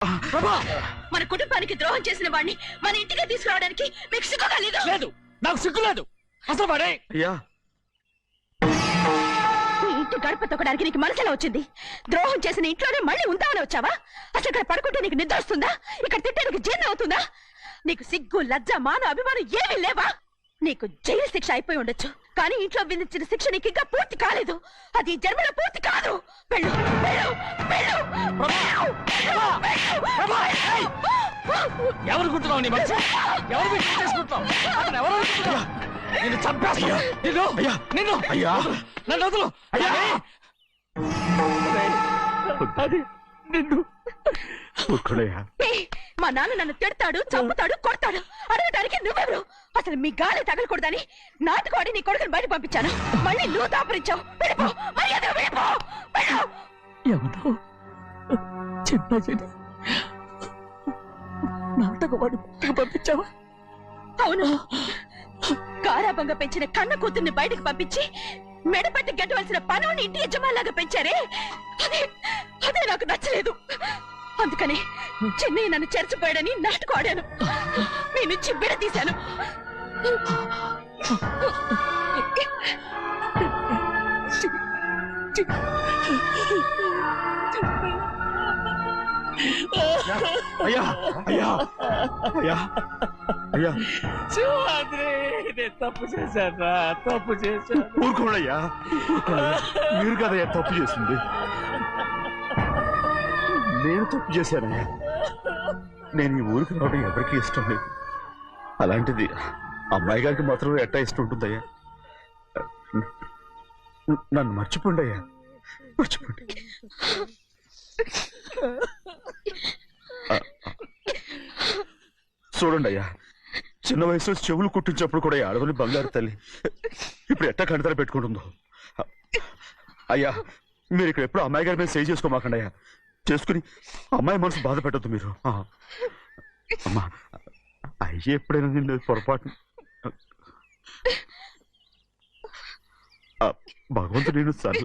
మన కుటుంబానికి ద్రోహం చేసిన వాడిని మన ఇంటికి తీసుకురావడానికి మీకు సిగ్గుగా లేదు? లేదు, నాకు సిగ్గు లేదు అసలు వాడే. అయ్యా, ఈ ఇంటి గడప తొక్కడానికి నీకు మనసులా వచ్చింది? ద్రోహం చేసిన ఇంట్లోనే మళ్ళీ ఉందామని వచ్చావా? అసలు ఇక్కడ పడుకుంటే నీకు నిద్ర వస్తుందా? ఇక్కడ తింటే నీకు జీర్ణం అవుతుందా? నీకు సిగ్గు, లజ్జ, మాన, అభిమానం ఏమీ లేవా? నీకు జైలు శిక్ష అయిపోయి ఉండొచ్చు, కానీ ఇంట్లో విధించిన శిక్ష నీకు ఇంకా పూర్తి కాలేదు. అది జన్మలో పూర్తి కాదు. వెళ్ళు, వెళ్ళు, వెళ్ళు, ఎవరు కుంటున్నావు? నీ మనసు ఎవరు చేసుకుంటున్నావు? ఎవరు నిన్ను చంపేస్తా. నిన్ను నిన్ను అయ్యా, నన్ను వదులు. అయ్యా, అది నిన్ను ఊరుకోడయ్యా. మా నాన్న నన్ను తిడతాడు, చంపుతాడు, కొడతాడు. అడగటానికి నువ్వెవరు? అసలు మీ గాలి తగలకూడదని నాటుకోడి నీ కొడుకుని బయట పంపించాను. మళ్ళీ నువ్వు దాపరించావు. వెళ్ళిపో, మర్యాదగా వెళ్ళిపో, వెళ్ళు. ఎవరో చిన్న నాటకవాడు పంపించావా? అవును, గారాబంగా పెంచిన కన్న కూతుర్ని బయటకు పంపించి మెడపట్టి గెట్టవలసిన పనుని ఇంటి యజమానిలాగా పెంచారే, అదే నాకు నచ్చలేదు. అందుకని చెన్నయ్య నన్ను చెరచిపోయాడని నాటకం ఆడాను. మీ నుంచి విడదీశాను. అయ్యా, అయ్యా, అయ్యా, అయ్యా, తప్పు చేశాను, తప్పు చేశాను. ఊరుకోడయ్యా, మీరు కదయ్యా తప్పు చేసింది. నేను తప్పు చేశానయ్యా. నేను ఈ ఊరికి రావడం ఎవరికి ఇష్టం లేదు. అలాంటిది అమ్మాయి గారికి మాత్రం ఎట్టా ఇష్టం ఉంటుందయ్యా. నన్ను మర్చిపోండి అయ్యా, మర్చిపోండి. చూడండి అయ్యా, చిన్న వయసులో చెవులు కుట్టించినప్పుడు కూడా ఆడవని బంగారు తల్లి ఇప్పుడు ఎట్టా కంటతర పెట్టుకుంటుందో. అయ్యా, మీరు ఇక్కడ ఎప్పుడు అమ్మాయి గారి మీద సేవ్ చేసుకోమాకండి అయ్యా. చేసుకుని అమ్మాయి మనసు బాధ పెట్టద్దు మీరు. అమ్మా, అయ్యే ఎప్పుడైనా నిన్ను పొరపాటు భగవంతుడు నేను సర్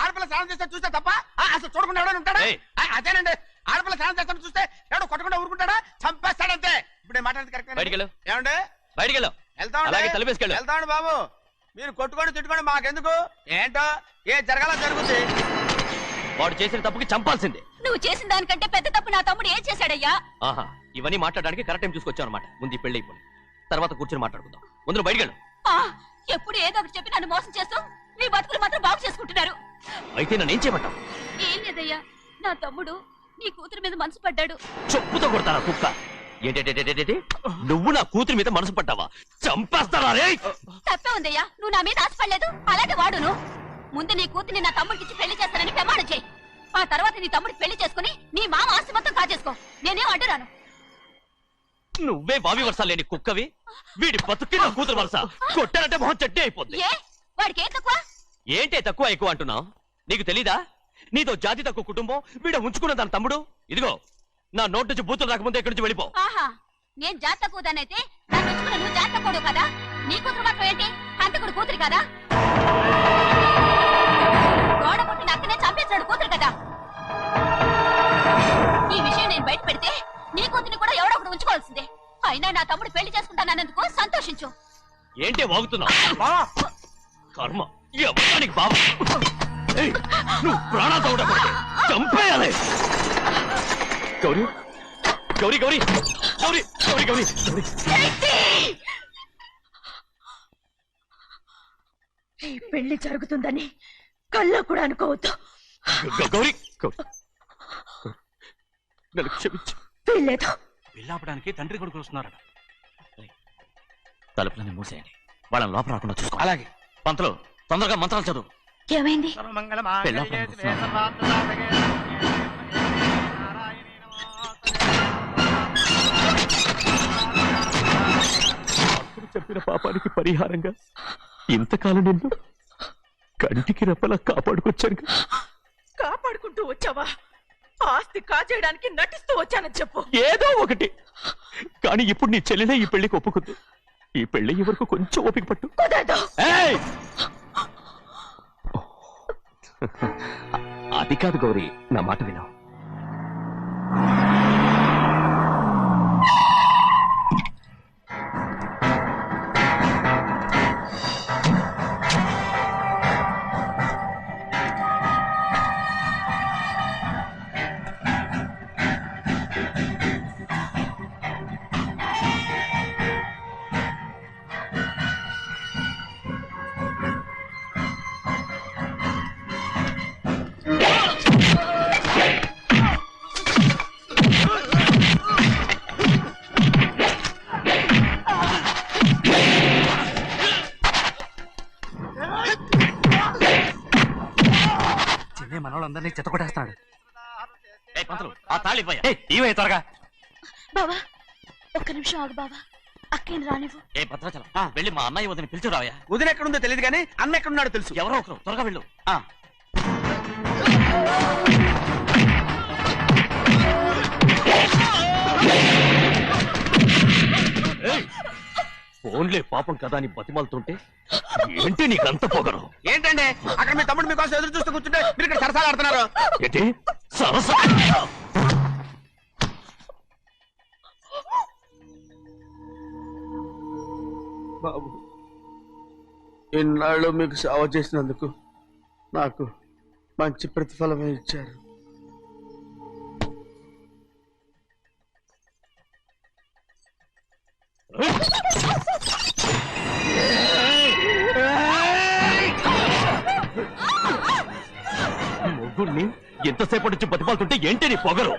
ఆడపిల్ల స్నానం చేస్తే చూస్తే తప్ప అసలు చూడకుండా ఎవడైనా ఉంటాడా? అదేనండి, ఆడపిల్ల స్నానం చేస్తాను చూస్తే ఎవడో కొట్టకుండా ఊరుకుంటాడా? చంపేస్తాడంతే. ఇప్పుడు మాట్లాడేది కరెక్ట్. ఏమండి, బయటికి వెళ్తామండి బాబు. మీరు కొట్టుకొని తిట్టుకొని మాకెందుకు? ఏంటో ఏ జరగాల జరుగుతుంది. వాడు చేసిన తప్పుకి చంపాల్సిందే. నువ్వు చేసిన దానికంటే పెద్ద తప్పు నా తమ్ముడు ఏం చేశాడయ్యా? ఆహా, ఇవన్నీ మాట్లాడడానికి కరెక్ట్ టైం చూసుకొచ్చావు అనమాట. ముందు పెళ్లి అయిపోయి తర్వాత కూర్చొని మాట్లాడుకుందాం. ముందు బయటికి వెళ్ళు. ఎప్పుడు ఏదో ఒకటి చెప్పి నన్ను మోసం చేస్తూ మీ బతుకులు మాత్రం బాగు చేసుకుంటున్నారు. అయితే నన్ను ఏం చేయమంటావు? ఏం లేదయ్యా, నా తమ్ముడు నీ కూతురు మీద మనసు పడ్డాడు. చెప్పుతో కొడతారా కుక్క? ఏంటంటే నువ్వు నా కూతురి మీద మనసు పడ్డావా? చంపేస్తారా? తప్పే ఉందయ్యా, నువ్వు నా మీద ఆశపడలేదు, అలాగే వాడును. ముందు నీ కూతుర్ని నా తమ్ముడికి పెళ్లి చేస్తానని ప్రమాణం చేయి. ఆ తర్వాత నీ తమ్ముడికి పెళ్లి చేసుకుని నీ మామ ఆస్తి మొత్తం కాజేసుకో. నేనేం అడ్డురాను. నువ్వే వావి వరుస లేని కుక్కవి. వీడి బతుక్కి నా కూతురు వరుస. కొట్టారంటే మొహం చెట్టే అయిపోద్ది. వాడికి ఏం తక్కువ? ఏంటే తక్కువ ఎక్కువ అంటున్నావు? నీకు తెలీదా? నీతో జాతి తక్కువ కుటుంబం వీడ ఉంచుకున్న దాని తమ్ముడు. ఇదిగో, నా నోటి నుంచి బూతులు రాకముందే ఇక్కడి నుంచి వెళ్ళిపో. ఆహా, నేను జాతి తక్కువదానైతే నన్ను ఉంచుకున్న నువ్వు జాతి తక్కువడు కదా? నీ కూతురు మాత్రం ఏంటి? హంతకుడు కూతురు కదా? గోడ పుట్టిన అక్కనే చంపేశాడు కూతురు కదా? ఈ విషయం నేను బయట పెడితే నీ కూతురిని కూడా ఎవడో ఒకటి ఉంచుకోవాల్సిందే. అయినా నా తమ్ముడు పెళ్లి చేసుకుంటానన్నందుకు సంతోషించు. ఏంటి వాగుతున్నావు? కర్మ, ఎవరికి బాబు నువ్వు ప్రాణాలతో ఉండకూడదు, చంపేయాలి. గౌరీ గౌరీ గౌరీ గౌరీ గౌరీ గౌరీ ఈ పెళ్లి జరుగుతుందని కల్లో కూడా అనుకోవద్దు. గౌరీ నన్ను క్షమించు. వీల్లేదు. పెళ్ళాపడానికి తండ్రి కొడుకు వస్తున్నారట. తలుపులని మూసేయండి, వాళ్ళని లోపల రాకుండా చూసుకో. అలాగే. పంతలు తొందరగా మంత్రాలు చదువు. ఏమైంది? చెప్పిన పాపానికి పరిహారంగా ఇంతకాలం నిన్ను కంటికి రెప్పలా కాపాడుకొచ్చాను. కాపాడుకుంటూ వచ్చావా? ఆస్తి కాజేయడానికి నటిస్తూ వచ్చానని చెప్పు. ఏదో ఒకటి, కానీ ఇప్పుడు నీ చెల్లెలే ఈ పెళ్లికి ఒప్పుకుంది. ఈ పెళ్లి వరకు కొంచెం ఓపిక పట్టు. కుదరదు. ఏయ్! అది కాదు గౌరీ, నా మాట విను. మనోళ్ళందరినీ చెత్తకొట్టేస్తాడు. ఆ తాళి ఇవే త్వరగా. బావా ఒక్క నిమిషం ఆగు బావా, అక్కేం రానివ్వు. ఏ భద్రాచలం, వెళ్ళి మా అన్నయ్య వదిన పిలిచిరావయ్యా. వదిన ఎక్కడుందో తెలియదు కానీ అన్న ఎక్కడున్నాడో తెలుసు. ఎవరో ఒకరు త్వరగా వెళ్ళు. ఫోన్లే పాపం కదా అని బతిమాలుతుంటే ఏంటి నీకంత పొగరు? ఏంటండి అక్కడ మీ తమ్ముడు మీకోసం ఎదురు చూస్తూ కూర్చుంటే మీరు ఇక్కడ సరసాలు ఆడుతున్నారు. ఏంటి సరసా? బాబు, ఇన్నాళ్ళు మీకు సేవ చేసినందుకు నాకు మంచి ప్రతిఫలమే ఇచ్చారు. మొగుడిని ఎంతసేపటి నుంచి బతిమాలుతుంటే ఏంటి నీ పొగరు?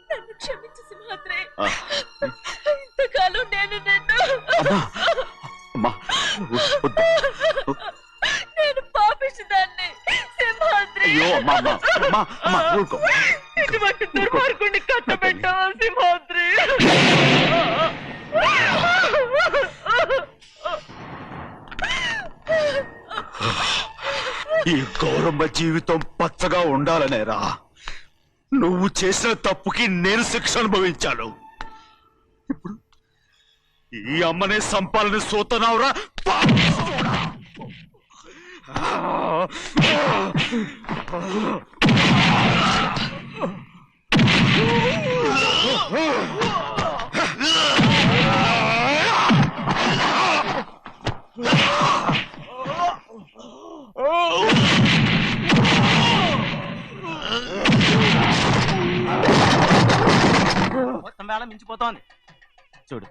నన్ను క్షమించు సింహాద్రి. ఇంతకాలం నేను నేను పాపించదాన్ని సింహాద్రి. ఇటువంటి దుర్మార్గుడిని కట్టబెట్టావా సింహాద్రి? ఈ గౌరమ్మ జీవితం పచ్చగా ఉండాలనేరా నువ్వు చేసిన తప్పుకి నేను శిక్ష అనుభవించాను. ఇప్పుడు ఈ అమ్మనే సంపాలని సోతనావురా. మొత్తం వేళ మించిపోతోంది. చూడు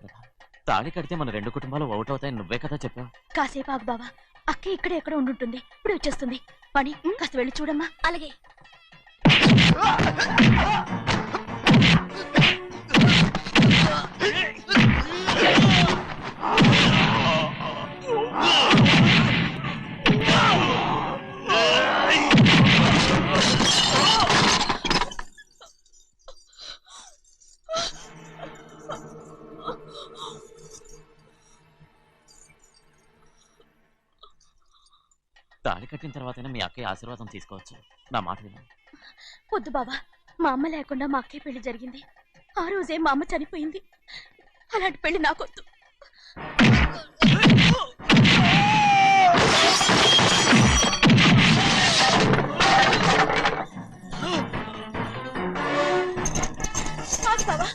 తాళి కడితే మన రెండు కుటుంబాలు అవుతాయని నువ్వే కదా చెప్పావు. కాసేపు ఆగు బావా, అక్క ఇక్కడే ఎక్కడ ఉండుంటుంది, ఇప్పుడు వచ్చేస్తుంది. పని కాస్త వెళ్ళి చూడమ్మా. అలాగే. తాళి కట్టిన తర్వాతైనా మీ అక్కయ్య ఆశీర్వాదం తీసుకోవచ్చు. నా మాట విను. వద్దు బాబా, మా అమ్మ లేకుండా మా అక్కయ్య పెళ్లి జరిగింది. ఆ రోజే మా అమ్మ చనిపోయింది. అలాంటి పెళ్లి నాకొద్దు. బాబా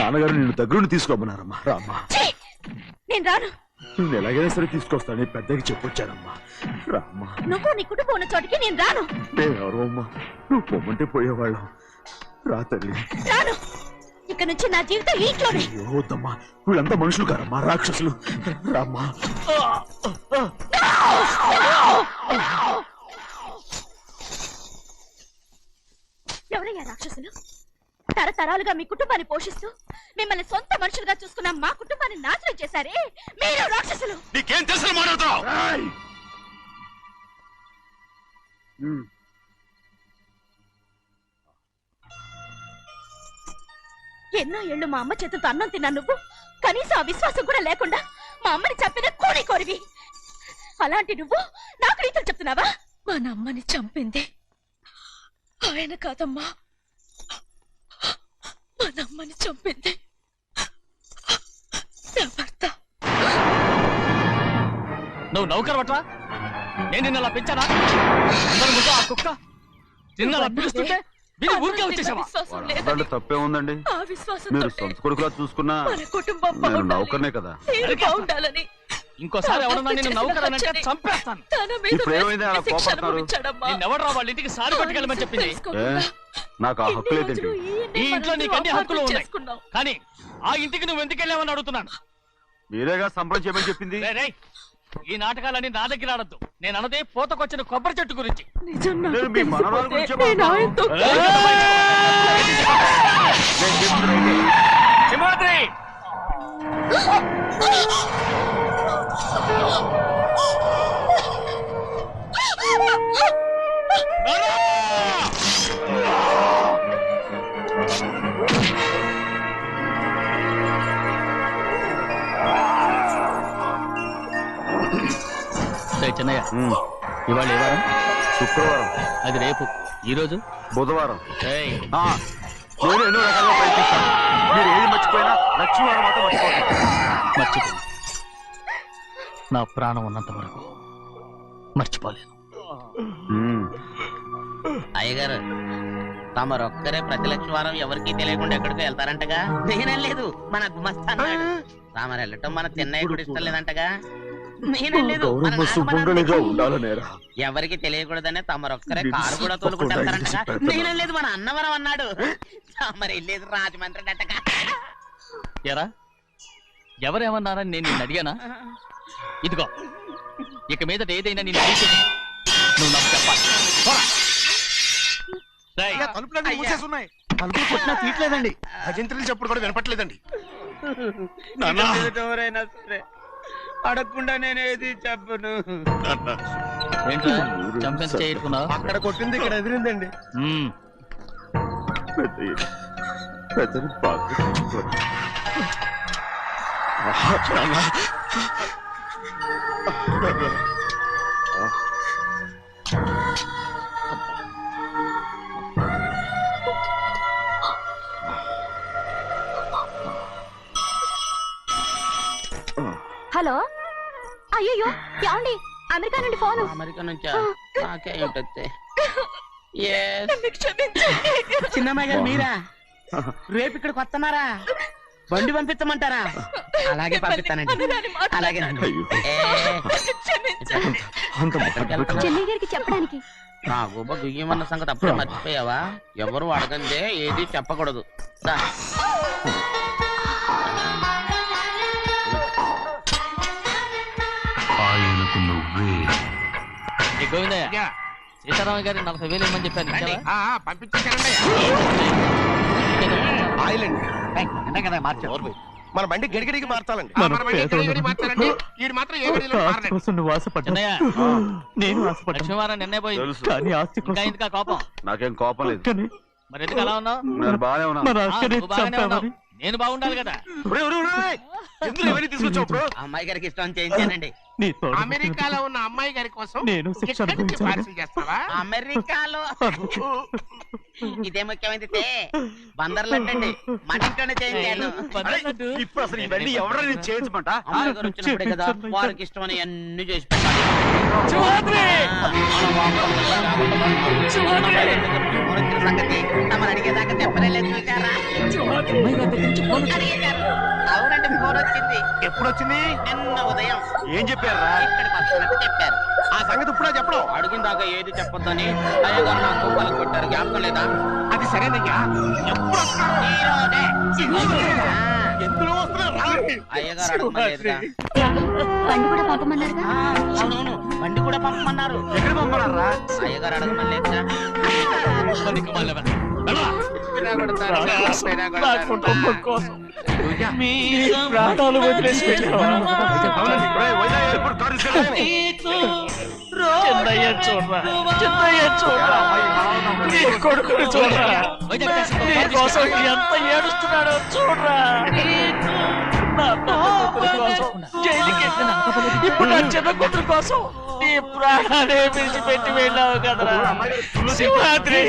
నాన్నగారు నిన్ను దగ్గరుండి తీసుకోమన్నారమ్మా. రామ్మా, ఛీ! నేను రాను. నువ్వు ఎలాగైనా సరే తీసుకొస్తానని పెద్దకి చెప్పొచ్చానమ్మా. రామ్మా. నువ్వు నీ కుటుంబం ఉన్న చోటికి నేను రాను. ఎవరో అమ్మా, నువ్వు పొమ్మంటే పోయేవాళ్ళం. రా తల్లి. రాను. ఇక నుంచి నా జీవితం ఈ ఇంట్లోనే. అయ్యో, వద్దమ్మా, వీళ్ళంతా మనుషులు కారమ్మా, రాక్షసులు. రామ్మా. ఎవరయ్యా రాక్షసులు? తరతరాలుగా మీ కుటుంబాన్ని పోషిస్తూ మిమ్మల్ని సొంత మనుషులుగా చూసుకున్న మా కుటుంబాన్ని నాశనం చేశారే మీరు రాక్షసులు. నీకేం తెలుసు మాట్లాడుతావు? ఎన్నో ఏళ్ళు మా అమ్మ చేతులతో అన్నం తిన్నా నువ్వు కనీసం ఆ విశ్వాసం కూడా లేకుండా మా అమ్మని చంపిన కోడి కోరివి. అలాంటి నువ్వు నాకు రీతులు చెప్తున్నావా? మా అమ్మని చంపింది ఆయన కాదమ్మా, మా అమ్మని చంపింది నా భర్త. నువ్వు నౌకర్ పట్రా? నేను నిన్న అలా పెంచానా? అందరి ముందు ఆ కుక్క నిన్న అలా పిలుస్తుంటే మీరు ఊరికే వచ్చేసావా? విశ్వాసం దాంట్లో లేదని తప్పే ఉందండి. ఆ విశ్వాసం మీరు సొంత కొడుకులా చూసుకున్నా మన కుటుంబం నేను బాగుండాలి. నౌకర్నే కదా. మీరు బాగుండాలని ఇంకోసారి ఎవడన్నా నేను నౌకర్ అని అంటే చంపేస్తాను. తన మీద ఇప్పుడు ఏమైంది అలా శిక్ష కోపడుతున్నారు? అనుభవించాడమ్మా. నిన్నెవడరా వాళ్ళ ఇంటికి సారి పట్టుకెళ్ళమని చెప్పింది? నాకు ఆ హక్కు లేదండి. ఈ ఇంట్లో నీకు అన్ని హక్కులు ఉన్నాయి, కానీ ఆ ఇంటికి నువ్వు ఎందుకు వెళ్ళావని అడుగుతున్నాను. మీరేగా సంబరం చేయమని చెప్పింది. రేయ్, రేయ్, ఈ నాటకాలన్నీ నా దగ్గర ఆడద్దు. నేను అన్నదే పోతకొచ్చిన కొబ్బరి చెట్టు గురించి. నిజం నాకు నేను మీ మనవరాలు గురించే తెలిసిపోతే నేను ఆయనతో సింహాద్రి! చిన్నయ్య, ఇవాళ ఏ వారం? శుక్రవారం. అది రేపు. ఈ రోజు బుధవారం. ఏయ్, నేను ఎన్నో రకాలుగా ప్రయత్నిస్తాను. మీరు ఏది మర్చిపోయినా లక్ష్మీవారం మాత్రం మర్చిపోతాను. మర్చిపో. నా ప్రాణం ఉన్నంత వరకు మర్చిపోలేను. అయ్యగారు తమరొక్కరే ప్రతి లక్షవారం ఎవరికి తెలియకుండా ఎక్కడికి వెళ్తారంటగా? నేనేం లేదు, మన గుమస్తా అన్నాడు. తామరు వెళ్ళటం మన తిన్నయ్య కూడా ఇష్టం లేదంటగా? నేనేం లేదు, మన సుమంగళిగా ఉండాలనేరా. ఎవరికి తెలియకూడదనే తమరొక్కరే కారు కూడా తోలుకుంటూ వెళ్తారంటగా? నేనేం లేదు, మన అన్నవరం అన్నాడు. తమరు వెళ్ళేది రాజమండ్రి అంటగా? ఎరా, ఎవరేమన్నారని నేను నిన్ను అడిగానా? ఇదిగో, ఇక మీదట ఏదైనా నేను అడిగితే నువ్వు నాకు చెప్పాలి. పోరా. రేయ్, తలుపులన్నీ మూసేసున్నాయి. తలుపులు కొట్టినా తీయట్లేదండి. భజంత్రులు చెప్పుడు కూడా వినపట్లేదండి. ఎవరైనా సరే అడగకుండా నేనేది చెప్పను. ఏంట్రా చంపెంత చేయట్టుకున్నావు? అక్కడ కొట్టింది ఇక్కడ ఎదిరిందండి. పెద్దని బాగా చూసుకోండి. హలో, అయ్యో ఏమండి, అమెరికా నుండి ఫోన్. అమెరికా నుంచా? నాకే ఉంటుంది. చిన్నమ్మాయి గారు మీరా? రేపు ఇక్కడికి వస్తున్నారా? బండి పంపించమంటారా? అలాగే పంపిస్తానండి. అలాగే అయ్యో, చెన్నై గారికి చెప్పడానికి. నా గుబ్బ గుయ్యమన్న సంగతి అప్పుడే మర్చిపోయావా? ఎవరు అడగందే ఏది చెప్పకూడదు. దా. ఏ గోవిందయ్య, సీతారామ గారి 40,000 ఇమ్మని చెప్పాను. ఇచ్చావా? పంపించేశారండి. ఆయిల్ అండి. కదా మార్చారు. మన బండి గడిగడికి మార్చాలండి. మన బండి గడిగడికి మార్చాలండి. వీడు మాత్రం ఏ గడిలో మారలేదు. చిన్నయ్య, నేను లక్ష్మీవారం నిన్నే పోయింది. తెలుసు. కానీ ఆస్తి ఇంకా ఇందుకా కోపం? నాకేం కోపం లేదు. మరి ఎందుకు అలా ఉన్నావు? నేను బాగానే ఉన్నాను. నువ్వు బాగానే ఉన్నావు. నేను బాగుండాలి కదా. ఎందుకు ఎవరిని తీసుకొచ్చావు ఇప్పుడు? అమ్మాయి గారికి ఇష్టం చేయించానండి. అమెరికాలో ఉన్న అమ్మాయి గారి కోసం నేను శిక్ష ఇక్కడి నుంచి అనుభవించాలి. పార్సిల్ చేస్తావా? అమెరికాలో ఇదే ముఖ్యమైనది. బందర్లంటండి మన ఇంట్లోనే చేయించాను. ఇప్పుడు అసలు ఇవన్నీ ఎవరైనా చేయించమంట? అమ్మాయి గారు వచ్చినప్పుడే కదా వారికి ఇష్టమని అన్ని చేసి పెట్టాలి. శివాద్రి! మన వాంప ఫోన్ వచ్చిన సంగతి తమరు అడిగేదాకా చెప్పలేదు చూసారా అడిగేశారు. అవునండి ఫోన్ వచ్చింది. ఎప్పుడు వచ్చింది? నిన్న ఉదయం ఏం చెప్పారా? ఇక్కడికి వస్తున్నట్టు చెప్పారు. ఆ సంగతి ఇప్పుడే చెప్పడం. అడిగిన దాకా ఏది చెప్పొద్దని అయ్యగారు నాకు కుక్కలు కొట్టారు. జ్ఞాపకం లేదా? అది సరేనయ్యా. ఎప్పుడు వస్తున్నారు? ఈ రోజే. ఎందులో వస్తున్నారు? అయ్యగారు అడగమలేదుగా. బండి కూడా పంపమన్నారుగా. అవునవును బండి కూడా పంపమన్నారు. ఎక్కడ పంపన్నారా? అయ్యగారు అడగమలేదుగా. నా కుటుంబం కోసం మీ ప్రాణాలు వదిలేసి వెళ్ళావా? అవునండి. ఒరేయ్, వైజాగ్ ఎయిర్పోర్ట్ కారు తీసుకెళ్ళండి. చిన్నయ్య చూడరా, చిన్నయ్య చూడరా, నీ కొడుకుని చూడరా, నీ కోసం ఎంత ఏడుస్తున్నాడో చూడరా. నా పెద్ద కూతురు కోసం జైలుకి వెళ్ళిన ఇప్పుడు నా చిన్న కూతురు కోసం నీ ప్రాణాలే విడిచిపెట్టి వెళ్ళావు కదరా సింహాద్రి.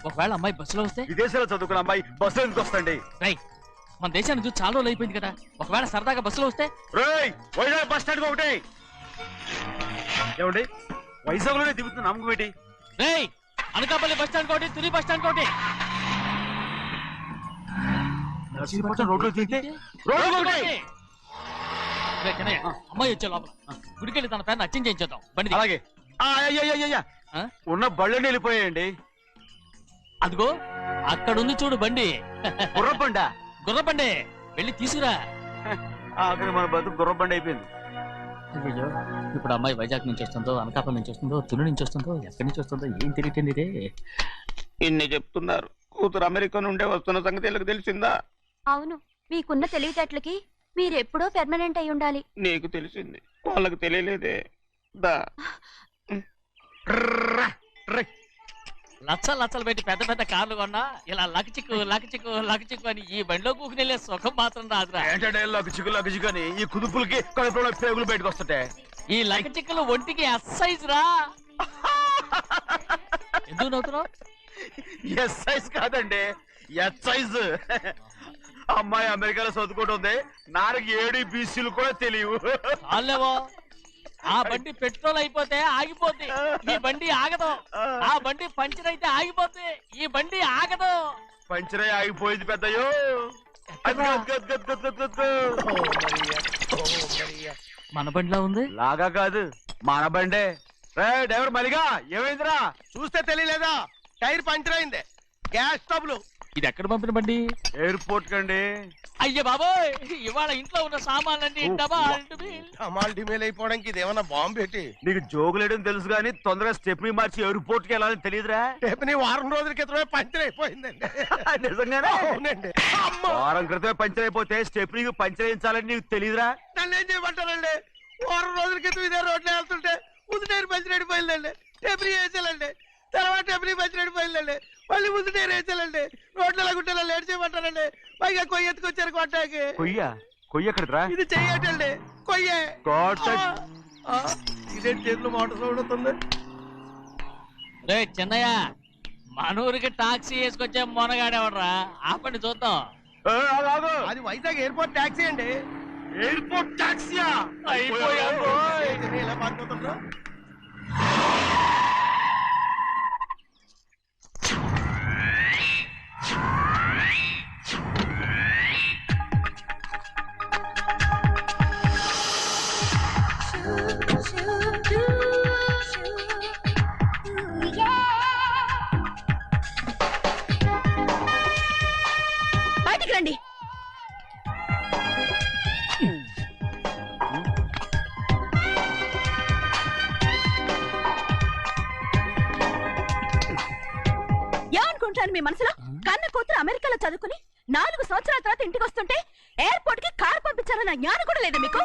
ఒకవేళ అమ్మాయి బస్సులో వస్తే విదేశాల్లో చదువుకున్న అమ్మాయి బస్సులో ఎందుకు వస్తండి? రై మన దేశాన్ని చూసి చాలా రోజులు అయిపోయింది కదా, ఒకవేళ సరదాగా బస్సులో వస్తే. రేయ్, వైజాగ్ బస్ స్టాండ్ ఒకటి ఏమండి? వైజాగ్ లోనే దిగుతున్న నమ్మకం ఏంటి? రేయ్ అనకాపల్లి బస్ స్టాండ్ కోటి, తుని బస్ స్టాండ్ కోటి. నర్సీపట్నం రోడ్లో దిగితే రోడ్డు ఒకటి. రేయ్ కన్నయ్య, అమ్మాయి వచ్చే లోపల గుడికెళ్ళి తన పేరుని అచ్చం చేయించేద్దాం బండి. అలాగే. అయ్యయ్యయ్యయ్య, ఆ? ఉన్న బళ్ళని వెళ్ళిపోయాయండి. అదిగో అక్కడుంది చూడు బండి, గుర్రబండ. గుర్రబండి, వెళ్ళి తీసుకురా. అక్కడ మన బతుకు గుర్రబండ అయిపోయింది. అయ్యో ఇప్పుడు అమ్మాయి వైజాగ్ నుంచి వస్తుందో, అనకాపల్లి నుంచి వస్తుందో, తుని నుంచి వస్తుందో, ఎక్కడి నుంచి వస్తుందో ఏం తెలియటండి రే. ఇన్ని చెప్తున్నారు, కూతురు అమెరికా నుండే వస్తున్న సంగతి వీళ్ళకి తెలిసిందా? అవును, మీకున్న తెలివితేటలకి మీరెప్పుడో పెర్మనెంట్ అయి ఉండాలి. నీకు తెలిసింది, వాళ్ళకి తెలియలేదే. దా లచ్చలు పెట్టి పెద్ద పెద్ద కార్లు కొన్నా ఇలా లకచిక్కు లకచిక్కు లకచిక్కు అని ఈ బండిలో కూకుని వెళ్ళే సుఖం మాత్రం రాదురా. ఏంటంటే లగ్గుచిక్కు అని ఈ కుదుపులకి కడుపులో పేగులు బయటకు వస్తుంటాయి. ఈ లకచిక్కులు ఒంటికి ఎక్సైజ్ రా. ఎందుకు నవ్వుతున్నావు? ఎస్ సైజ్ కాదండి, ఎస్ సైజ్. అమ్మాయి అమెరికాలో చదువుకుంటుంది, నాకు 7 బీసీలు కూడా తెలియవు. చాలేవో, ఆ బండి పెట్రోల్ అయిపోతే ఆగిపోద్ది, ఈ బండి ఆగదు. ఆ బండి పంచర్ అయితే ఆగిపోద్ది, ఈ బండి ఆగదు. పంచరే ఆగిపోయింది పెద్దయ్యో. మన బండిలో ఉంది. లాగా కాదు, మన బండే. డ్రైవర్ మలిగా ఏమైందిరా? చూస్తే తెలియలేదా? టైర్ పంచర్ అయింది. Gas trouble. ఇది ఎక్కడ పంపిన బండి? ఎయిర్పోర్ట్ కండి. అయ్య బాబోయ్, ఇవాళ ఇంట్లో ఉన్న సామాన్లన్నీ డబాల్ డుబిల్. అమాల్ డిమేల్ అయిపోవడానికి ఇది ఏమన్నా బాంబు పెట్టి? నీకు జోగులేయడం తెలుసు కానీ తొందరగా స్టెప్ని మార్చి ఎయిర్పోర్ట్ కి వెళ్ళాలని తెలియదురా? రేపుని వారం రోజుల క్రితమే పంచర్ అయిపోయిందండి. నిజంగానే? అవునండి. వారం క్రితమే పంచర్ అయిపోతే స్టెప్ని పంచర్ వేయించాలని నీకు తెలియదురా? నన్ను ఏం చేయమంటారండి? వారం రోజుల క్రితం ఇదే రోడ్లో వెళ్తుంటే ముందు టైర్ పంచర్ అయిపోయిందండి. టెబ్రీ వేసాలండి, తర్వాత టెబ్రీ పంచర్ అయిపోయిందండి, మళ్ళీ ముందు టైర్ వేసాలండి. రోడ్లు ఎలాగుంటే లేట్ చేయమంటారండి. పైగా కొయ్య ఎత్తుకొచ్చారు కొట్టాకి. కొయ్య ఎక్కడిరా? ఇది చెయ్యటండి, కొయ్యే. ఇదే చేతులు మోటార్ సౌండ్ అవుతుంది. రే చిన్నయ్య, మన ఊరికి టాక్సీ వేసుకొచ్చే మొనగాడేవడరా, ఆపండి చూద్దాం. అది వైజాగ్ ఎయిర్పోర్ట్ టాక్సీ అండి. ఎయిర్పోర్ట్ టాక్సీయా? ఇలా పారిపోతుండ్రా? బయటికి రండి. ఏమనుకుంటాను మీ మనసులో? కన్న కూతురు అమెరికాలో చదువుకుని 4 సంవత్సరాల తర్వాత ఇంటికి వస్తుంటే ఎయిర్పోర్ట్ కి కార్ పంపించారన్న జ్ఞానం కూడా లేదా మీకు?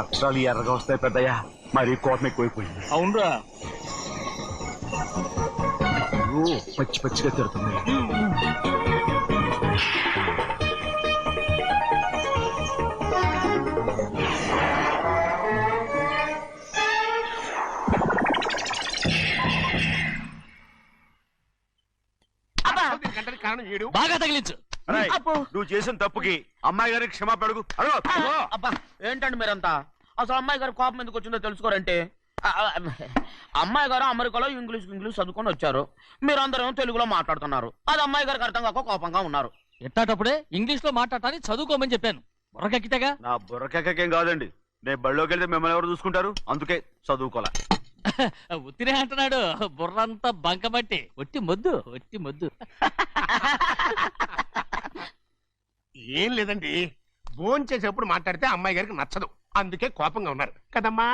అక్షరాలు ఎర్రగా వస్తాయి పెద్దయ్యా, మరి కోపం ఎక్కువైపోయింది. అవునరా పచ్చి పచ్చిగా తిడుతుంది. దీనికంటే కారణం ఏడు. బాగా తగిలించు. అరేయ్, నువ్వు చేసిన తప్పుకి అమ్మాయి గారికి క్షమాపణ అడుగు. అడుగు. అబ్బా ఏంటండి మీరంతా? అసలు అమ్మాయి గారు కోపం ఎందుకు వచ్చిందో తెలుసుకోరంటే, అమ్మాయి గారు అమెరికాలో ఇంగ్లీష్ చదువుకొని వచ్చారు, మీరందరూ తెలుగులో మాట్లాడుతున్నారు. అది అమ్మాయి గారికి అర్థం కాక కోపంగా ఉన్నారు. ఎట్టాటప్పుడే ఇంగ్లీష్ లో మాట్లాడటానికి చదువుకోమని చెప్పాను. బుర్రకెక్కితేగా. నా బుర్రకెక్కకేం కాదండి, నేను బళ్ళోకి వెళ్తే మిమ్మల్ని ఎవరు చూసుకుంటారు, అందుకే చదువుకోలే. ఉత్తినే అంటున్నాడు. బుర్రంతా బంకబట్టి ఒట్టి మొద్దు, ఒట్టి మొద్దు. ఏం లేదండి, భోజనం చేసేప్పుడు మాట్లాడితే అమ్మాయి గారికి నచ్చదు, అందుకే కోపంగా ఉన్నారు కదమ్మా.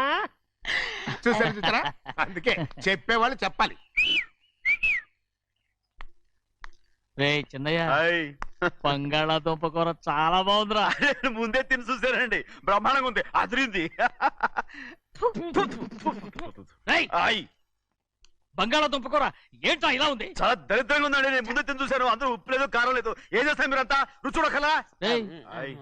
చూసారా, అందుకే చెప్పేవాళ్ళు చెప్పాలి. రే చిన్నయ్య, హాయ్. బంగాళాదుంప కూర చాలా బాగుందిరా. నేను ముందే తిని చూసానండి, బ్రహ్మాండంగా ఉంది, అదిరింది. రేయ్, హాయ్. బంగాళాదుంప కూర ఏంటా ఇలా ఉంది? చాలా దరిద్రంగా ఉందండి, నేను ముందే తిని చూశాను, అందరూ ఉప్పు లేదు కారం లేదు. ఏం చేస్తాను మీరంతా, రుచి చూడకలా. రేయ్, హాయ్.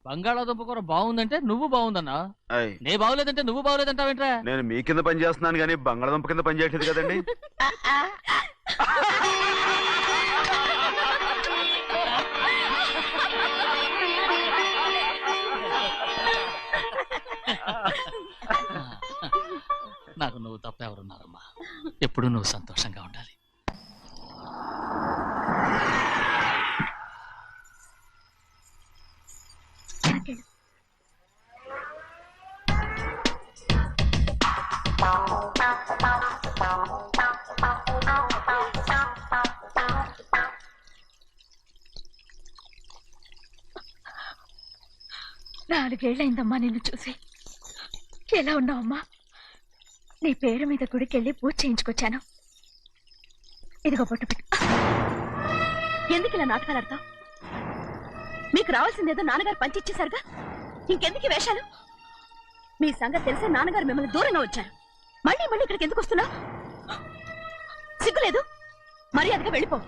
బంగాళాదుంప కూర బాగుందంటే నువ్వు బాగుందన్నా, హాయ్. నే బాగులేదంటే నువ్వు బాగులేదంటావేంట్రా? నేను మీ కింద పని చేస్తున్నాను కానీ బంగాళదుంప కింద పని చేయట్లేదు కదండి. నాకు నువ్వు తప్ప ఎవరున్నారమ్మా? ఎప్పుడు నువ్వు సంతోషంగా ఉండాలి. నాలుగేళ్లైందమ్మా నిన్ను చూసి. ఎలా ఉన్నావమ్మా? నీ పేరు మీద గుడికెళ్ళి పూజ చేయించుకొచ్చాను. ఇదిగో బొట్టు పెట్టు. ఎందుకు ఇలా నాటకాలు ఆడతావు? మీకు రావాల్సిందేదో నాన్నగారు పంచిచ్చేశారుగా, ఇంకెందుకు ఈ వేషాలు? మీ సంగతి తెలిసే నాన్నగారు మిమ్మల్ని దూరంగా వచ్చారు. మళ్ళీ మళ్ళీ ఇక్కడికి ఎందుకు వస్తున్నా? సిగ్గులేదు? మర్యాదగా వెళ్ళిపో.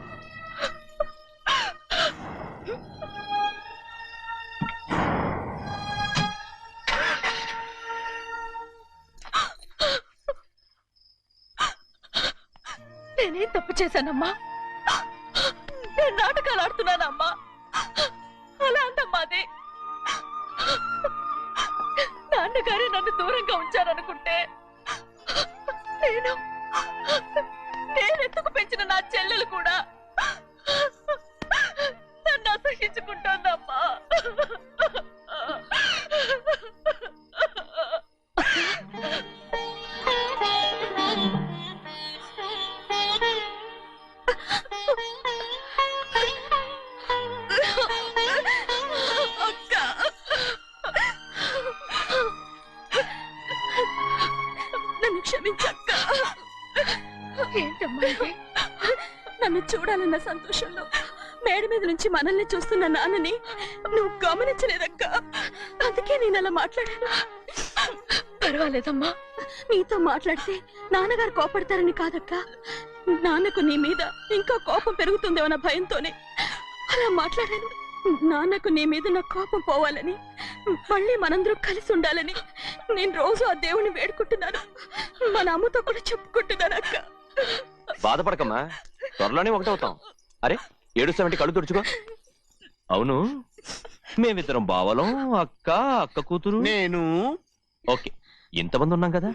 నేనేం తప్పు చేశానమ్మా? నేను నాటకాలు ఆడుతున్నానమ్మా. అలా అంటమ్మా అది. నాన్నగారే నన్ను దూరంగా ఉంచారనుకుంటే, నేనెత్తుకు పెంచిన నా చెల్లెలు కూడా నన్ను అసహించుకుంటోందమ్మా. నన్ను క్షమించక్క. ఏంటమ్మా ఇది? నన్ను చూడాలన్న సంతోషంలో మేడ మీద నుంచి మనల్ని చూస్తున్న నాన్నని నువ్వు గమనించలేదక్క. అందుకే నేను అలా మాట్లాడాను. పర్వాలేదమ్మా, నీతో మాట్లాడితే నాన్నగారు కోపడతారని కాదక్క. నాన్నకు నీ మీద ఇంకా కోపం పెరుగుతుందేమన్న భయంతోనే అలా మాట్లాడాను. నాన్నకు నీ మీద నా కోపం పోవాలని, మళ్ళీ మనందరూ కలిసి ఉండాలని నేను రోజు ఆ దేవుని వేడుకుంటున్నాను. మన అమ్మతో కూడా చెప్పుకుంటున్నాను అక్క. బాధపడకమ్మా, త్వరలోనే ఒకటవుతాం. అరే ఏడుస్తామంటే కళ్ళు తుడుచుకో. అవును, మేమిద్దరం బావలం, అక్క కూతురు, నేను. ఓకే, ఇంతమంది ఉన్నాం కదా.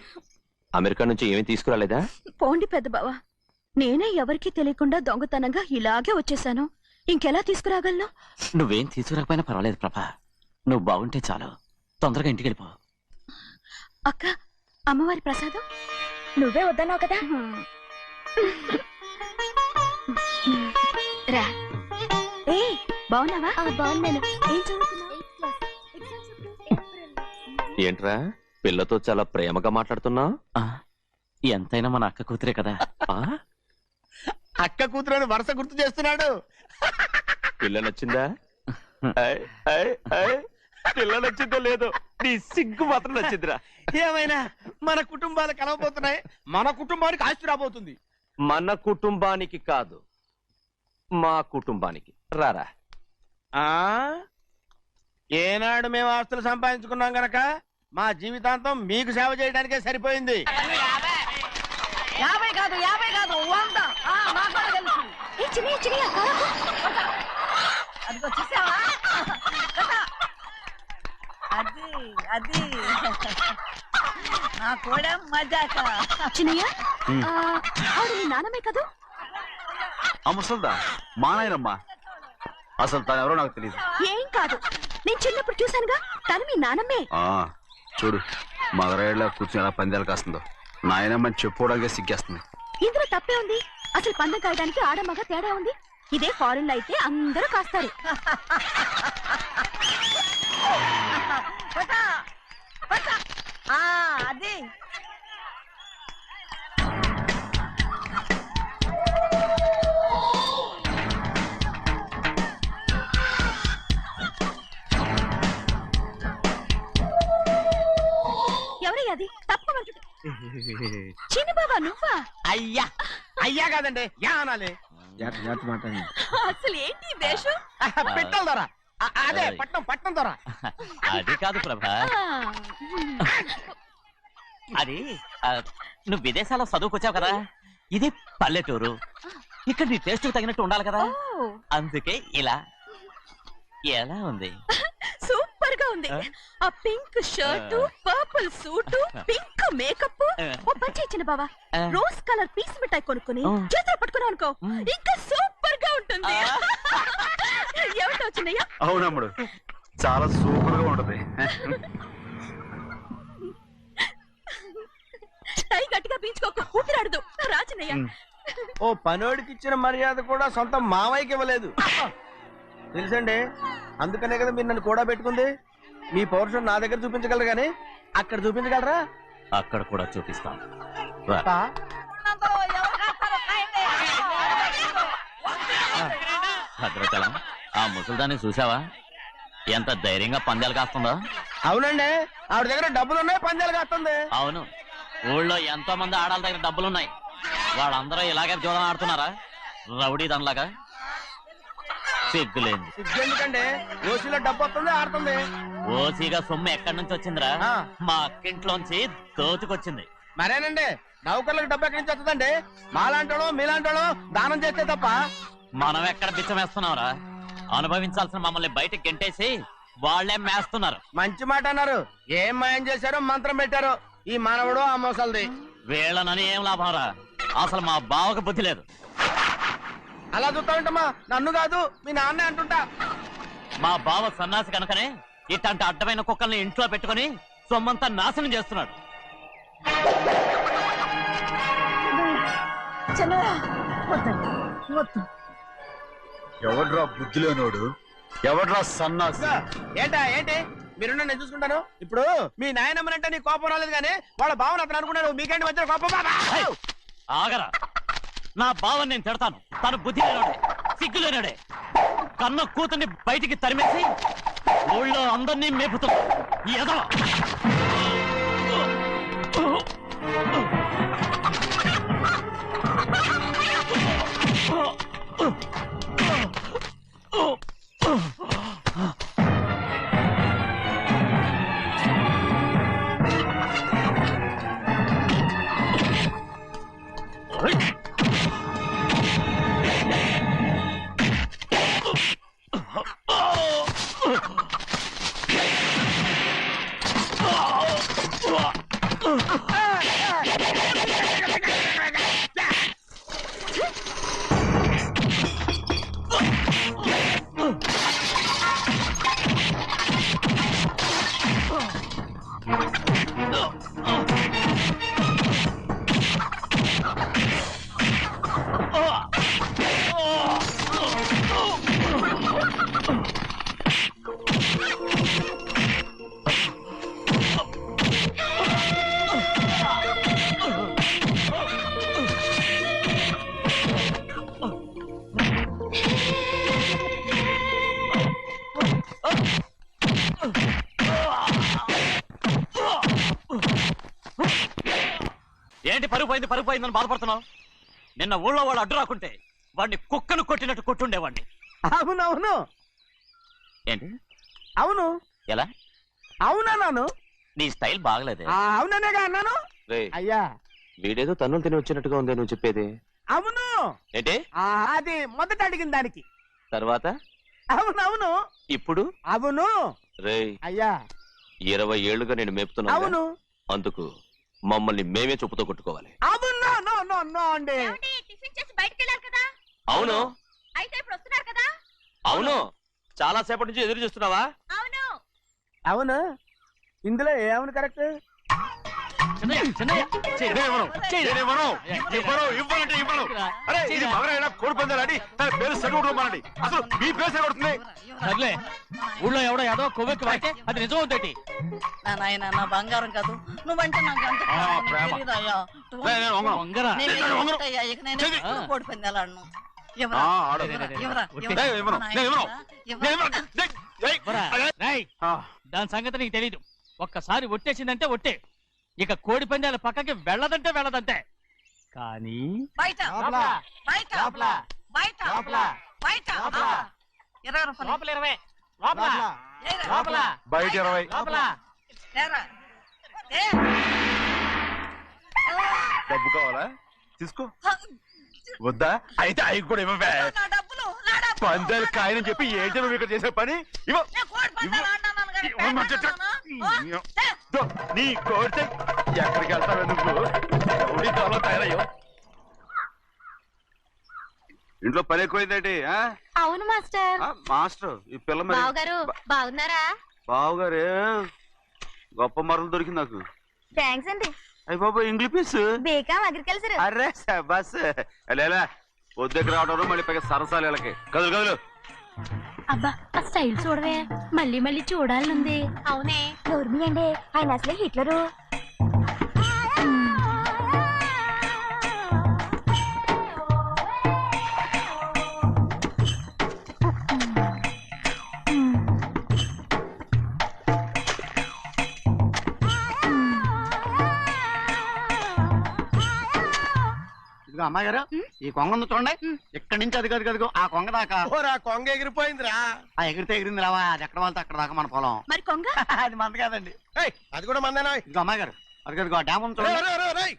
అమెరికా నుంచి ఏమీ తీసుకురాలేదా? పోండి పెద్ద బావ, నేనే ఎవరికీ తెలియకుండా దొంగతనంగా ఇలాగే వచ్చేసాను. ఇంకెలా తీసుకురాగలను? నువ్వేం తీసుకురాకపోయినా పర్వాలేదు ప్రభా, నువ్వు బాగుంటే చాలు. తొందరగా ఇంటికి వెళ్ళిపో. అక్క, అమ్మవారి ప్రసాదం నువ్వే వద్దన్నావు కదా. రా. ఏ బాగున్నావా? బాగున్నాను. ఏం చదువుతున్నావు? ఏంట్రా పిల్లతో చాలా ప్రేమగా మాట్లాడుతున్నావు? ఎంతైనా మన అక్క కూతురే కదా. అక్క కూతురని వరుస గుర్తు చేస్తున్నాడు. పిల్ల నచ్చిందా? పిల్ల నచ్చిందో లేదో నీ సిగ్గు మాత్రం నచ్చిందిరా. ఏమైనా మన కుటుంబాలు కలవబోతున్నాయి, మన కుటుంబానికి ఆస్తి రాబోతుంది. మన కుటుంబానికి కాదు, మా కుటుంబానికి. రారా. ఆ ఏనాడు మేము ఆస్తులు సంపాదించుకున్నాం గనక మా జీవితాంతం మీకు సేవ చేయడానికే సరిపోయింది. 50 కాదు 100. నాకు కూడా తెలుసు. ఏ చిన్న అదిగో చూసావా? అది నా కూడా మజాక. చిన్నయ్య, ఆవిడ మీ నాన్నమే కదూ? ఆ ముసల్దా మా నాయనమ్మా. అసలు తను ఎవరో నాకు తెలియదు. ఏం కాదు, నేను చిన్నప్పుడు చూశానుగా, తను మీ నాన్నమ్మే. చూడు మగరాయిలా కూర్చుని ఎలా పందాలు కాస్తుందో. నాయనమ్మని చెప్పుకోవడానికి సిగ్గేస్తుంది. ఇందులో తప్పే ఉంది? అసలు పందెం కాయడానికి ఆడమగ తేడా ఉంది. ఇదే ఫారెన్ లో అయితే అందరూ కాస్తారు. అది ఎవరయ్యా అది? తప్పమంటుంది. చిన్న బాబా నువ్వా? అయ్యా అయ్యా కాదండి, యా అనాలి. అసలు ఏంటి ఈ వేషం? పెట్టల ద్వారా అదే పట్నం ద్వారా. అది కాదు ప్రభా, అది నువ్వు విదేశాల్లో చదువుకొచ్చావు కదా, ఇది పల్లెటూరు. ఇక్కడ నీ టేస్ట్ తగినట్టు ఉండాలి కదా, ఓ, అందుకే ఇలా. ఎలా ఉంది? సూపర్ గా ఉంది. ఆ pink shirt, purple suit, pink makeup. ఓ పచ్చి ఇచ్చిన బావా, రోజ్ కలర్ పీస్ మిఠాయి కొనుక్కుని చేతిలో పట్టుకున్నావు అనుకో, ఇంకా సూపర్ గా ఉంటుంది. ఎవరితో వచ్చిందయ్యా? అవునమ్ముడు, చాలా సూపర్ గా ఉంటది. టై గట్టిగా పీంచుకోకు, ఊపిరాడదు. రాజనయ్య, ఓ పనోడికి ఇచ్చిన మర్యాద కూడా సొంత మావయ్యకి ఇవ్వలేదు తెలుసండి. అందుకనే కదా మీరు నన్ను కూడా పెట్టుకుంది. మీ పౌరుషం నా దగ్గర చూపించగలరు కానీ అక్కడ చూపించగలరా? అక్కడ కూడా చూపిస్తాం. రా. పా. భద్రాచలం, ఆ ముసల్దాన్ని చూసావా? ఎంత ధైర్యంగా పందాలు కాస్తుందో. అవునండి, ఆవిడ దగ్గర డబ్బులు ఉన్నాయి, పందాలు కాస్తుంది. అవును, ఊళ్ళో ఎంతో మంది ఆడాళ్ళ దగ్గర డబ్బులున్నాయి. వాళ్ళందరూ ఇలాగే జోదం ఆడుతున్నారా? రౌడీ దానిలాగా. సిగ్గులేదు. ఎందుకండి ఓసీలో డబ్బు వస్తుంది, ఆడుతుంది. ఓసీగా సొమ్ము ఎక్కడి నుంచి వచ్చిందిరా? ఆ. మా అక్కింట్లోంచి దోచుకొచ్చింది. మరేనండి, నౌకర్లకు డబ్బు ఎక్కడి నుంచి వస్తుందండి? మాలాంటోళ్ళు మీలాంటోళ్ళు దానం చేస్తే తప్ప. మనం ఎక్కడ బిచ్చం వేస్తున్నావురా? అనుభవించాల్సిన మమ్మల్ని బయటకు గెంటేసి వాళ్లే మేస్తున్నారు. మంచి మాట అన్నారు. ఏం మాయం చేశారో, మంత్రం పెట్టారో ఈ మానవుడు ఆ మోసల్ది. వీళ్ళనని ఏం లాభంరా? అసలు మా బావకు బుద్ధి లేదు. అలా చూస్తా ఉంటామా? నన్ను కాదు మీ నాన్నే అంటుంటా. మా బావ సన్నాసి కనుకనే ఇట్లాంటి అడ్డమైన కుక్కల్ని ఇంట్లో పెట్టుకుని సొమ్మంతా నాశనం చేస్తున్నాడు. ఎవడ్రా బుద్ధిలోనోడు? ఎవడ్రా సన్నాసి? ఏంటా ఏంటి? మీరు నేను చూసుకుంటాను. ఇప్పుడు మీ నాయనమ్మనంటే నీ కోపం రాలేదు కానీ వాళ్ళ భావన అతను అనుకున్నాడు. మీకేంటి మధ్య కోపం? ఆగరా, నా బావని నేను తిడతాను. తను బుద్ధి లేనాడే, సిగ్గు లేనాడే. కన్న కూతుర్ని బయటికి తరిమేసి ఊళ్ళో అందరినీ మేపుతున్నా. ఏదో పరుగు పోయిందని బాధపడుతున్నావు? నిన్న ఊళ్ళో వాళ్ళు అడ్డు రాకుంటే వాడిని కుక్కను కొట్టినట్టు కొట్టుండేవాడిని. అవునవును ఏంటి? అవును ఎలా? అవునన్నాను. నీ స్టైల్ బాగలేదే. అవుననేగా అన్నాను. అయ్యా వీడేదో తన్నులు తిని వచ్చినట్టుగా ఉంది నువ్వు చెప్పేది. అవును ఏంటి? అది మొదట అడిగిన దానికి. తర్వాత అవునవును. ఇప్పుడు అవును రేయ్, అయ్యా 20 ఏళ్లుగా నేను మేపుతున్నా. అవును అందుకు మమ్మల్ని మేమే చెప్పుతో కొట్టుకోవాలి. అవును నో నో నో అండి. టిఫిన్ చేసి బయటికి వెళ్ళారు కదా, అవును. అయితే ఇప్పుడు వస్తున్నారు కదా. అవును. చాలా సేపటి నుంచి ఎదురు చూస్తున్నావా? అవును. అవును ఇందులో ఏమవును కరెక్ట్? చిన్నయ్య, చిన్నయ్య, చెయ్యి. అరే ఇది మగరైనా కోడి పందాలని తన పేరు సరిగొట్టుకోమనండి. అసలు మీ పేరు సరిగొడుతుంది. సర్లే, ఊళ్ళో ఎవడో ఏదో కొవ్వెక్కి వాడితే అది నిజం అవుతాయి. నా నాయన నా బంగారం కాదు, నువ్వంటే నాకు అంత ప్రేమ. తెలీదయ్యా. వంగరా. నేను ఇక నేను ఎప్పుడు కోడి పందాలాడను. ఎవరా? ఆడు. ఎవరా? ఎవరా? ఒట్టి. ఎవరా? ఇవ్వను, నా నేను ఇవ్వను. ఎవరా? పోరా. రేయ్, దాని సంగతి నీకు తెలీదు. ఒక్కసారి ఒట్టేసిందంటే ఒట్టే. ఇక కోడి పందాల పక్కకి వెళ్ళదంటే వెళ్ళదంతే. కానీ బయట లోపల. బయట లోపల. బయట లోపల. బయట లోపల. 20 రూపాయలు. లోపల 20. లోపల. ఏరా? లోపల. బయట 20. లోపల. ఏరా? ఏ? డబ్బు కావాలా? తీసుకో. వద్దా? అయితే అవి కూడా ఇవ్వవే. నా డబ్బులు, నా డబ్బులు. పందాలు కాయని చెప్పి ఏంటి నువ్వు ఇక్కడ చేసే పని? ఇవ్వ. నేను కోడి పందాలు ఆడినాను కానీ ఇవ్వమంటే పెట్టాను. దో, నీ కోరితే ఎక్కడికి వెళ్తావే నువ్వు? ఉడికాలో తయారయ్యో. ఇంట్లో పని ఎక్కువైందేంటి? అవును మాస్టర్. మాస్టర్ ఈ పిల్ల మరి బావగారు బాగున్నారా? బావుగారే గొప్ప మరలు దొరికింది నాకు. థ్యాంక్స్ అండి. అయ్యి బాబు ఇంగ్లీష్ పీస్. బేకాం అగ్రికల్చర్. అరే బస్ లేలా వద్దకు రావడం మళ్ళీ పైగా సరసాలు వీళ్ళకి. కదులు కదులు. అబ్బా ఆ స్టైల్ చూడవే, మళ్ళీ మళ్ళీ చూడాలనుంది. అవునే, నోర్మి అండి, ఆయన అసలే హిట్లరు. ఇదిగో అమ్మాయి గారు, ఈ కొంగ ఉంది చూడండి. ఇక్కడి నుంచి అది కదిగో ఆ కొంగ దాకా. కొంగ ఎగిరిపోయిందిరా. ఆ ఎగిరితే ఎగిరింది రావా, అది ఎక్కడ వాళ్ళతో అక్కడ దాకా మన పొలం. మరి కొంగ అది మంద కాదండి. అది కూడా మందేనా? ఇదిగో అమ్మాయి గారు, అది కదిగో ఆ డ్యామ్ ఉంది చూడండి.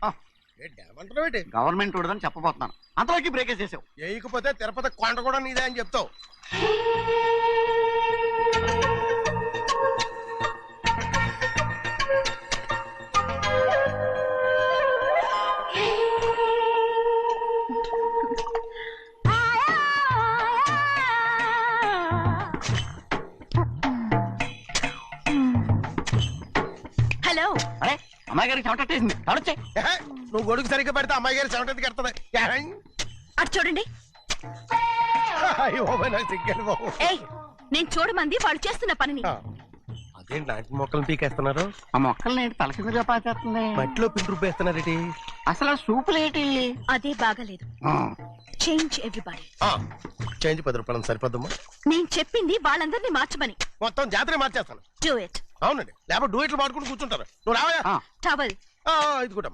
ఏమంటున్నావు? గవర్నమెంట్ ఉండదని చెప్పబోతున్నాను, అంతలోకి బ్రేక్ వేసేసావు. వేయకపోతే తిరుపతి కొండ కూడా నీదే అని చెప్తావు. హలో. అరే అమ్మాయి గారికి చెమటేసింది, తడొచ్చే. నువ్వు గొడుగు సరిగ్గా పెడితే అమ్మాయి గారి చెమటది కడుతుంది. అటు చూడండి. నాకు సిగ్గాను బాబు. ఏయ్, నేను చూడమంది వాళ్ళు చేస్తున్న పనిని. అదేంటి నాటి మొక్కలను పీకేస్తున్నారు? ఆ మొక్కల్ని ఏంటి తల కిందగా పాచేస్తుంది? మట్టిలో పిండి రూపేస్తున్నారేటి? అసలు ఆ సూపులేటి? అదే బాగలేదు. Change everybody. చేంజ్ 10 రూపాయలు సరిపోద్దమ్మా. నేను చెప్పింది వాళ్ళందరినీ మార్చమని. మొత్తం జాతర మార్చేస్తాను. Do it. అవునండి, లేకపోతే డూయిట్లు మాడుకుంటూ కూర్చుంటారు. నువ్వు రావా? టవల్. ఇది కూడా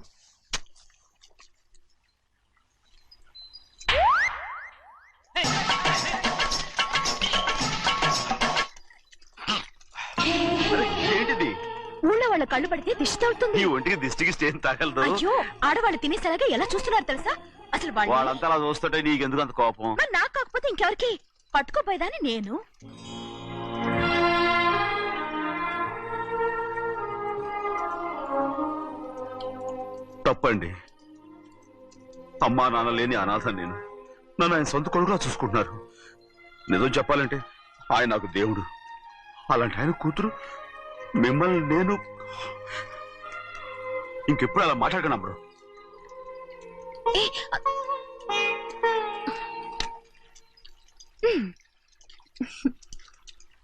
ఏంటిది? ఊళ్ళో వాళ్ళ కళ్ళు పడితే దిష్టి తగులుతుంది. ఈ ఒంటికి దిష్టికి స్టేన్ తాగలదు. అయ్యో, ఆడవాళ్ళు తినేసేలాగా ఎలా చూస్తున్నారు తెలుసా? అసలు వాళ్ళు వాళ్ళంతా అలా చూస్తుంటే నీకెందుకు అంత కోపం? మరి నాకు కాకపోతే ఇంకెవరికి? పట్టుకోపోయేదాన్ని నేను. తప్పండి. అమ్మా నాన్న లేని అనాథ నేను. నన్ను ఆయన సొంత కొడుకులా చూసుకుంటున్నారు. నిజం చెప్పాలంటే ఆయన నాకు దేవుడు. అలాంటి ఆయన కూతురు మిమ్మల్ని నేను ఇంకెప్పుడు అలా మాట్లాడకనప్పుడు.